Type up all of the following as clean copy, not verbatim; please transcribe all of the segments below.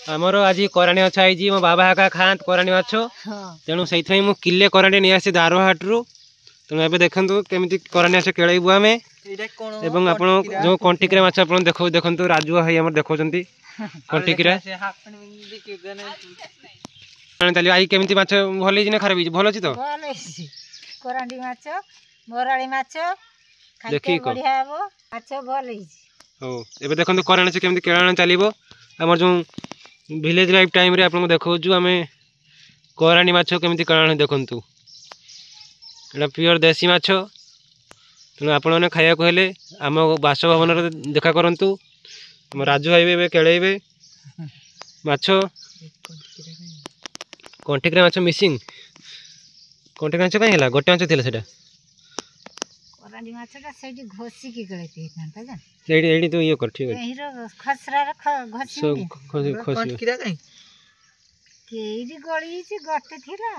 आमर आज कराणी माछ आई मो बाबा हाका खात कराणी माछ तेणु से किले कराणी नहीं आसी दारहाटू तेणु ए देखु केमी कराणी माछ केलू आम एवं आप जो कंटिक्रा माछ आप देखते राजू भाई आम देखा कंटिक्रा चलिए आई केमी माछ भल ना खराब भल अच्छी तो करांडी माछ मोराली माछ देखी बढ़िया हबो माछ भल हो एबे देखंतु कराणी से केमी केळाण चलिबो हमर जो विलेज लाइफ टाइम रे आपन देखौजु हमें कराणी माछ केमी केळाण देखंतु एटा प्योर देसी माछ तेणु आपण मैंने खाया हेले आम बासभवन देखा करंतु हम राजू भाई भी केड़े माछ कंटिक्रा माछ मिसिंग कंटिक्रा माछ कहीं गोटे माछ थिला सेटा करांडी माछटा सेठी घोसी की गळते थांता जा सेठी एडी तो ये कर ठीक है एहिरो खसरा घोसी कंटिक्रा कहीं केडी गळी छि गटे थिला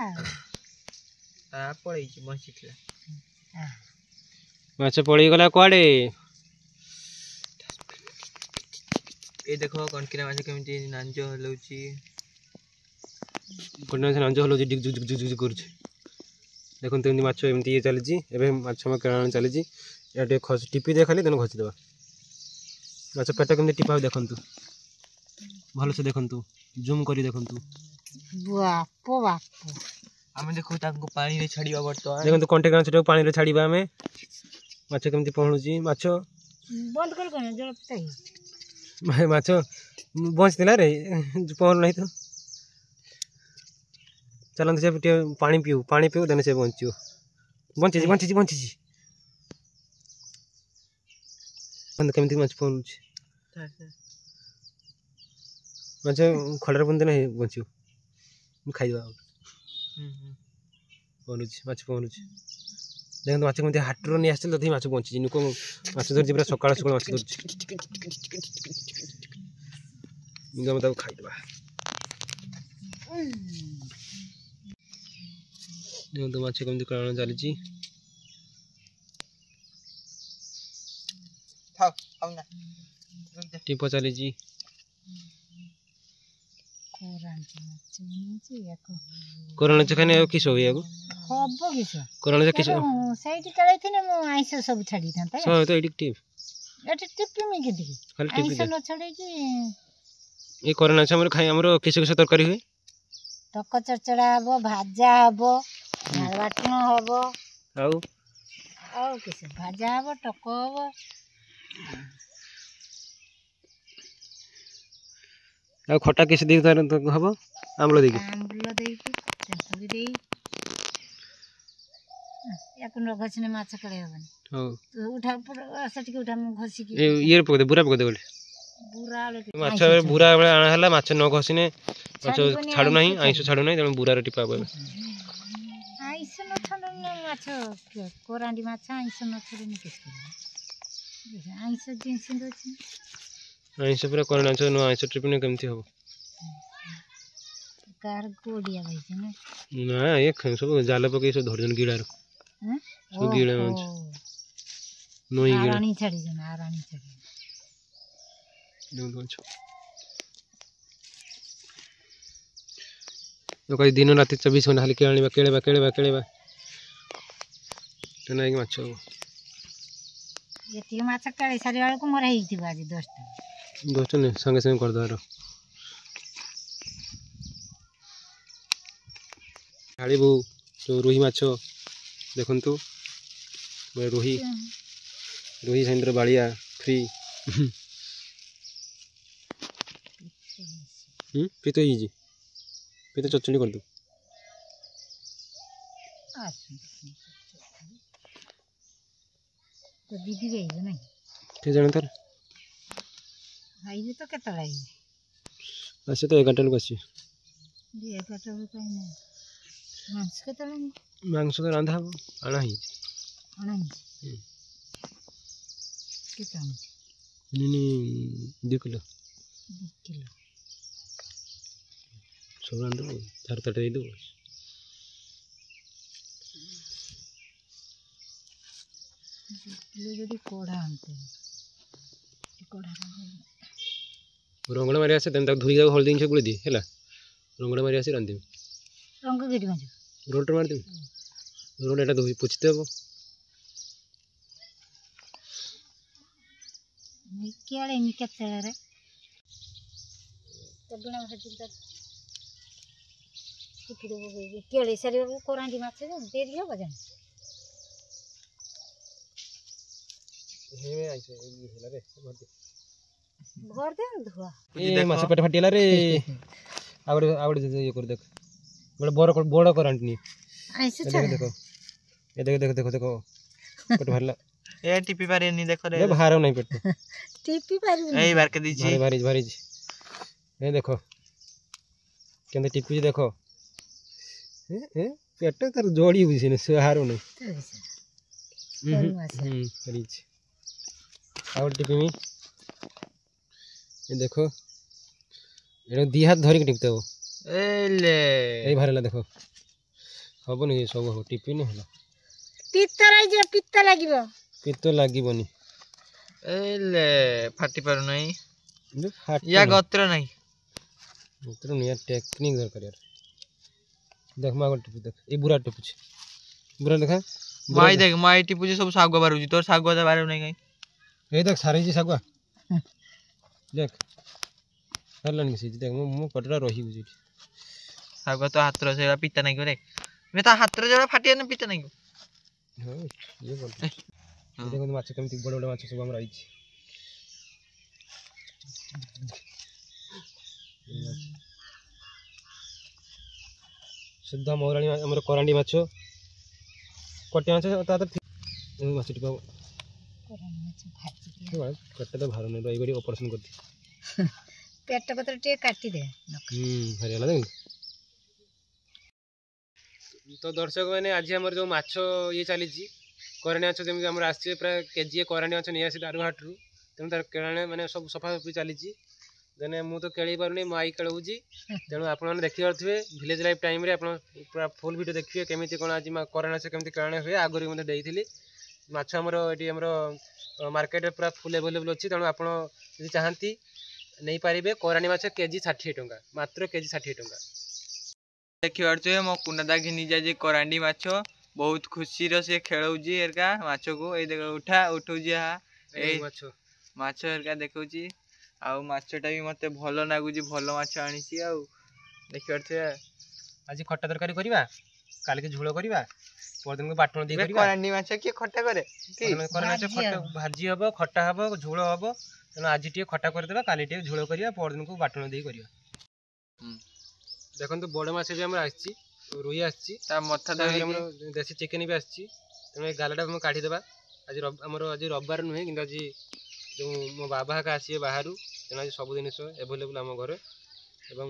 आ पळई छि मसी थिला माछ पड़ी गला कुआडे ए देखो कंटिक्रा माछ केमिति नांजो हलौची कोन से नांजो हलौची डिग जुग जुग जुग करछ देखन तेमि माछ एमति ये चली एबे माछ हम केळाण चली एटे खस टिपी दे खाली देन घसी देबा माछ पेट केमति टिपा देखंतु भलो से देखंतु जूम करी देखंतु बापो बापो आमे देखो ताको पानी रे छाड़ीबा बर्तमान देखंतु कंटिक्रा माछ पानी रे छाड़ीबा हमें माछ केमति पहुँची माछ बंद कर कोन जल पताई माछ बंचला रे पहुँच नहीं तो चलते से पानी पीऊ देने से बंचो बंची बंची बंची केमती माछ पहुँच माछ खड़े बंद नहीं बंचो खाई पहुँच माछ पहुँच देखते माछ केमती हाटर नहीं आस माछ बंची नुक माछ धरती पूरा सकाल सकाल माछ धरती खाईदे देखो माछ केमती कण चली टिप चली कोरोना खाने किस हो हबो किस कोरोना किस सेठी करै थिने मो आइसो सब छाडी थांता सब तो एडिक्टिव एटी टिपी में के दिखी खाली टिपी आइसो न छड़े कि ए कोरोना से हमर खाई हमरो किस तरकारी हुए टक चरचड़ा हबो भाजा हबो नाल बाटन हबो आउ किस भाजा हबो टक हबो आ खट्टा किस दी हबो आमलो देकी तेंतुली देई याकुन घसने माछ कले हबन हो तो उठा पूरा सटके उठा म घसी की ये पक दे बुरा पक दे बोले बुरा ले माछ बुरा बेले आना हला माछ न घसिने माछ छाडू नहीं आइसो छाडू नहीं तेन बुरा रे टिपा बे आइसो न छाडू न माछ कोरांडी माछ आइसो न छाडू नि किस आइसो दिन सिंदो छी आइसो पूरा कोरोना छ न आइसो ट्रिप ने केमती हो कार कोडिया भाई छ ना ये सब जाल पके सब धरजन गिड़ार सब गिड़ा माछ नोई गिड़ा आरानी छड़ी जन आरानी छड़ी दो छ तो कई दिन रात 24 घंटा खाली केळेबा तो नहीं माछ ये माछ काले सारी वाले को मर ही थी आज 10 ने संगे संगे कर दो छाड़बू जो रोही माछ देखु रोही समुद्र बाड़िया फ्री पीत पीत चचड़ी कर दो तो दीदी गई नहीं के जाने तार भाई तो केतला आई ऐसे तो 11 लोग आसी 11 लोग कहीं नहीं मांस केतला मांस तो रांधा आना ही केतला नहीं 2 किलो सब रांधो चार तटे दो যদি কড়া আনতে কড়া ରଙ୍ଗଡ଼ା ମାରି ଆସେ ତେଣୁ ତାକୁ ଧୋଇ ଯାକୁ ହଳଦୀ ଜିନିଷ ଗୁଳି ଦିଏ ହେଲା ରଙ୍ଗଡ଼ା ମାରି ଆସି ରାନ୍ଧିଦେବି ରଙ୍ଗ କେଠି ମାଛ ରୋଲଟା ମାରିଦେବି ରୋଲ ଏଇଟା ଧୋଇ ପୋଛିତେ ହେବ କେଳେନି କେତେବେଳେ ଲୁଣ ଭାଜି କେଳେଇ ସାରିବାକୁ କରାଣ୍ଡି ମାଛ ଡେରି ହବ ଜାଣି ଭର ଦେ ଧୁଆ ଏ ମାଛ ପେଟ ଫାଟିଗଲା ରେ ଆଉ ଗୋଟେ ଇଏ କରି ଦେଖ ଗୋଟେ ବଡ଼ କରାଣ୍ଡି ନିଏ ଆଇସ ଦେଖ ଏ ଦେଖ ଦେଖ ଦେଖ ଦେଖ ପେଟ ବାହାରିଲା ଏ টিপি পারেনি দেখো রে ଏ ବାହାର ନାହିଁ ପେଟ টিপি ପାରିବୁନି এই বার কে দিছি ବାହାରିଛି ଏ ଦେଖ କେମିତି ଟିପୁଛି ଦେଖ ପେଟ ତାର ଯୋଡ଼ି ବୁଝିନି ସେ ହାରୁ ନାହିଁ ବାହାରିଛି ଆଉ ଗୋଟେ ଟିପିମି ଏ ଦେଖ ଏଇଟା ଦି ହାତ ଧରିକି ଟିପତେ ହବ ଏଲେ ଏଇ ବାହାରିଲା ଦେଖ ହବନି ସବୁ ହବ ଟିପିନି ହେଲା ପିତ୍ତ ଲାଗିବ ପିତ ଲାଗିବନି ଏଲେ ফাটি পারু নাই ফাটি ইয়া গত্র নাই গত্র নিয়া টেকনিক দরকার यार দেখ মা টিপি দেখ এই বুড়া টিপুছি বুড়া দেখা মাই দেখ মাই টিপুজি সব শাগুয়া বারুজি তোর শাগুয়া তো বারু নাই কাই এই দেখ সারিছি শাগুয়া দেখ হলানি কি দেখ মো পটরা রহি বুঝি শাগুয়া তো হাতর সেটা পিতা নাই করে মে তা হাতর জড়া ফাটিয়া না পিতা নাই ହଁ ଇଏ ଭଲ ଦେଖନ୍ତୁ ମାଛ କେମିତି ବଡ଼ ବଡ଼ ମାଛ ସବୁ ଆମର ଆଇଛି ଶୁଦ୍ଧ ମହୁରାଣୀ ଆମର କରାଣ୍ଡି ମାଛ କଟିଆ ମାଛ ତା ମାଛ ଟିକେ ପେଟ ତ ବାହାର ନାହିଁ ରହିବାରି ଅପରେସନ୍ କରିଛି ପେଟ ପତ୍ର ଟିକେ କାଟିଦେ ବାହାରିଗଲା ଦେଖନ୍ତୁ ତ ଦର୍ଶକ ମାନେ ଆଜି ଆମର ଯେଉଁ ମାଛ ଇଏ ଚାଲିଛି କରାଣ୍ଡି ମାଛ ଯେମିତି ଆମର ଆସିছে ପ୍ରାୟ କେଜିଏ କରାଣ୍ଡି ମାଛ ନେଇ ଆସି ଦାରୁହାଟରୁ ତେଣୁ ତାର କେଳାଣେ ମାନେ ସବୁ ସଫାସଫି ଚାଲିଛି ଦେନେ ମୁଁ ତ କେଳେଇ ପାରୁନି ମୋ ଆଈ କେଳଉଛି ତେଣୁ ଆପଣମାନେ ଦେଖିପାରୁଥିବେ ଭିଲେଜ ଲାଇଫ୍ ଟାଇମ୍ରେ ଆପଣ ପୁରା ଫୁଲ୍ ଭିଡ଼ିଓ ଦେଖିବେ କେମିତି କ'ଣ ଆଜି କରାଣ୍ଡି ମାଛ କେମିତି କେଳାଣେ ହୁଏ ଆଗରୁ ମଧ୍ୟ ଦେଇଥିଲି ମାଛ ଆମର ଏଠି ଆମର ମାର୍କେଟରେ ପୁରା ଫୁଲ୍ ଆଭେଲେବୁଲ୍ ଅଛି ତେଣୁ ଆପଣ ଯଦି ଚାହାନ୍ତି ନେଇପାରିବେ କରାଣ୍ଡି ମାଛ କେଜି 60 ଟଙ୍କା ମାତ୍ର କେଜି 60 ଟଙ୍କା ଦେଖିପାରୁଥିବେ ମୋ କୁନାଦା ଘିନି ଯାଇଛି କରାଣ୍ଡି ମାଛ ବହୁତ ଖୁସିର ସେ ଖେଳଉଛି ଏରକା ମାଛକୁ ଏଇ ଦେଖ ଉଠଉଛି ଏଇ ମାଛ ଏରକା ଦେଖଉଛି ଆଉ ମାଛଟା ବି ମତେ ଭଲ ଲାଗୁଛି ଭଲ ମାଛ ଆଣିଛି ଆଉ ଦେଖିପାରୁଥିବେ ଆଜି ଖଟା ତରକାରୀ କରିବା କାଲିକି ଝୋଳ କରିବା ପରଦିନକୁ ବାଟଣ ଦେଇ କରିବା କରାଣ୍ଡି ମାଛ କିଏ ଖଟା କରେ କି କରାଣ୍ଡି ମାଛ ଖଟା ଭାଜି ହବ ଖଟା ହବ ଝୋଳ ହବ ତେଣୁ ଆଜି ଟିକେ ଖଟା କରିଦେବା କାଲି ଟିକେ ଝୋଳ କରିବା ପରଦିନକୁ ବାଟଣ ଦେଇ କରିବା ଦେଖନ୍ତୁ ବଡ଼ ମାଛ ବି ଆମର ଆସିଛି ରୋହି ଆସିଛି ତା ମଥା ଆମର ଦେଶୀ ଚିକେନ ବି ଆସିଛି ତେଣୁ ଏ ଗାଲଟା ଆମେ କାଢ଼ିଦେବା ଆଜି ଆମର ଆଜି ରବିବାର ନୁହେଁ କିନ୍ତୁ ଆଜି ଯେଉଁ ମୋ ବାବା ହେକା ଆସିବେ ବାହାରୁ ତେଣୁ ଆଜି ସବୁ ଜିନିଷ ଆଭେଲେବୁଲ୍ ଆମ ଘରେ ଏବଂ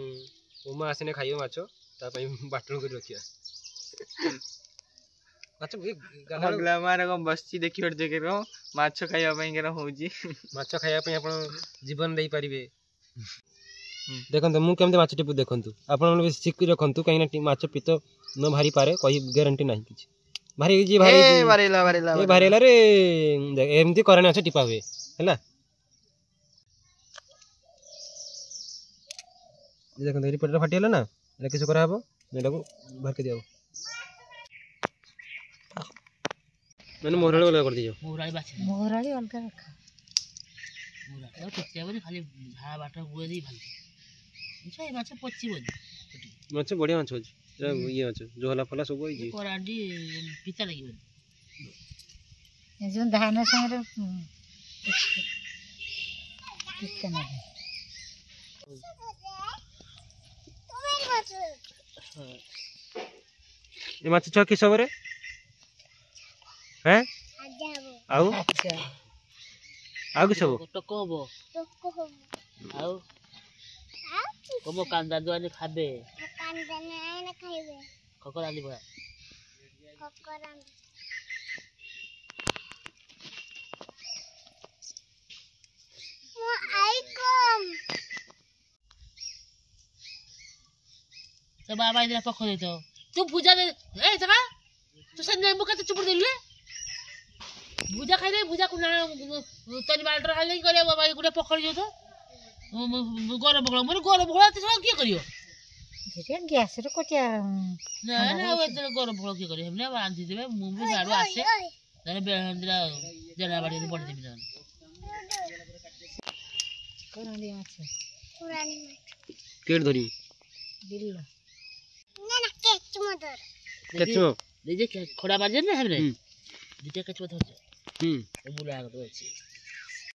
ଉମା ଆସିନେ ଖାଇବ ମାଛ ତା ପାଇଁ ବାଟଣ କରି ରଖିବା ମାଛ ବସିଛି ଦେଖିପାରୁଥିବେ ମାଛ ଖାଇବା ପାଇଁ ହଉଛି ମାଛ ଖାଇବା ପାଇଁ ଆପଣ ଜୀବନ ଦେଇପାରିବେ ଦେଖନ୍ତୁ ମୁଁ କେମିତି ମାଛ ଟିପୁ ଦେଖନ୍ତୁ ଆପଣମାନେ ବେଶୀ ଶିଖି ରଖନ୍ତୁ କାହିଁକିନା ମାଛ ପିତ ନ ବାହାରି ପାରେ କହି ଗ୍ୟାରେଣ୍ଟି ନାହିଁ କିଛି ବାହାରିଲା ରେ ଏମିତି କରାଣ୍ଡି ମାଛ ଟିପା ହୁଏ ହେଲା ଦେଖନ୍ତୁ ଏଠି ପେଟଟା ଫାଟିଗଲା ନା ଏଇଟା କିଛି କରାହବ ଏଇଟାକୁ ବାହାରକେ ଦିଆହବ ମାନେ ମହୁରାଳି ଅଲଗା କରିଦେଇଛ ମହୁରାଳି ଅଲଗା ରଖା ମାଛ ବଢ଼ିଆ ମାଛ ଅଛି ଇଏ ମାଛ ଝୋଲା ଫଲା ସବୁ ହେଇଛି ଯୋଉ ଧାନ ସାଙ୍ଗରେ ପିତା ନାହିଁ ଏ ମାଛ ଛଅ କିସ ହବରେ ହେଁ ଆଉ କିସ ହବ ଟକ ହବ ଆଉ କମ କାନ୍ଦା ଦୁଆନି ଖାବେ ଖକର ଆଲି ଭରା तो बाबा इधर पख देतो तू पूजा दे ए जगा तू से नेंबू का चुप दे ले भुजा खाइदे भुजा कुना तनी बाल्टर हाले करे बाबा गुडे पकड़ी जो तो गरम बगला मोर गरम बगला त सब के करियो धीरे गैस रे कोटिया ना ना वो तो गरम बगला के करियो हमने बांधी देबे मुंबई साडू आसे जाने बेहंद्रा जना बाड़ी रे पड़ देबी जान कोरांडी माछ केट धरी बिल्लो केचमो दे जे खड़ा बाजे ना हमने दिते कचो धर बुला तो अछि